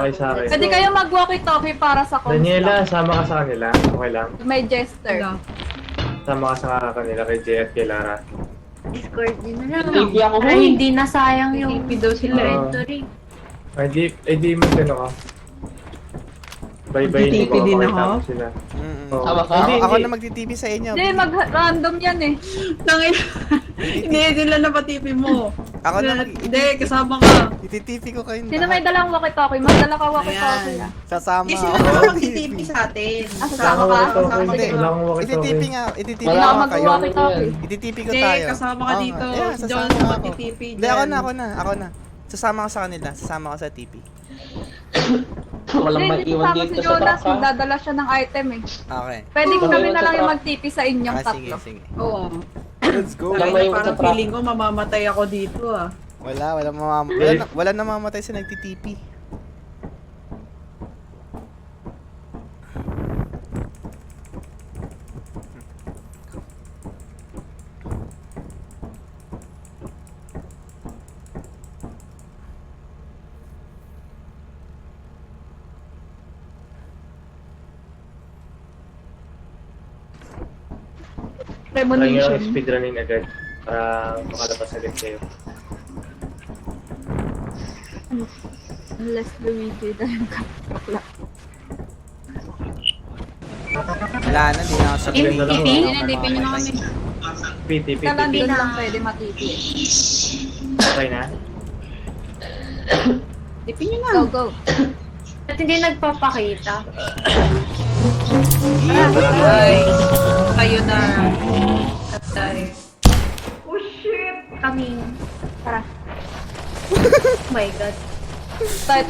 Okay sa akin. Pwede kayo mag-walkie-talkie para sa comms Daniela, lang. sama ka sa kanila. Okay lang. May jester. Sama ka sa kanila kay Jay at kay Lara. Escort din na lang. Hindi ako, Para huy. hindi nasayang yung TP daw sila eh. inventory. Ay di mo ano ka. Bye-bye, hindi Magti-TP ko din makita ako? mo sila. Oo. Tama ka? Ako na magtitv sa inyo. Hindi, mag-random yan eh. Tangin. Hindi sila na patipi mo. Ako na Hindi, kasama ka. ititv ko kayo. Sino may dalang walkie-talkie? Magdala ka walkie-talkie. Ayan. Sasama Hindi sila ako. na magtitipi sa atin. Ah, Wala sasama akong ka? walkie-talkie. Sige. Wala akong Ititv walkie-talkie. nga. Ititv Wala nga akong kayo. mag-walkie-talkie. Ititv ko Hindi, tayo. kasama ka Oo dito. nga. Yeah, Si sasama John ako. magtitipi Hindi, ako na. Sasama ko sa kanila. Sasama ko sa TP. Walang Hindi, maiwan kasama dito si sa Jonas. truck ha. Magdadala siya ng item eh. Okay. Pwede Walang kami maiwan na sa lang yung truck. mag-TP sa inyong Ah, sige, tatlo. sige. Oo. Let's go. Walang Parang, maiwan sa parang truck. feeling ko mamamatay ako dito ah. Wala namamatay sa nagtitp. Try nyo Premonition. speedrunin agad. Para makalabas agad kayo. Unless Luigi dahil kapakla. Wala na, di na ako sa Ganda lang, TP? oh. TP nyo na kami. PT. Kala doon lang pwede ma-TP. Okay na? Tipi nyo na. Go, go. At hindi nagpapakita. Ay, kayo na. Atay. Kami. Tara. Oh my god. Tayo.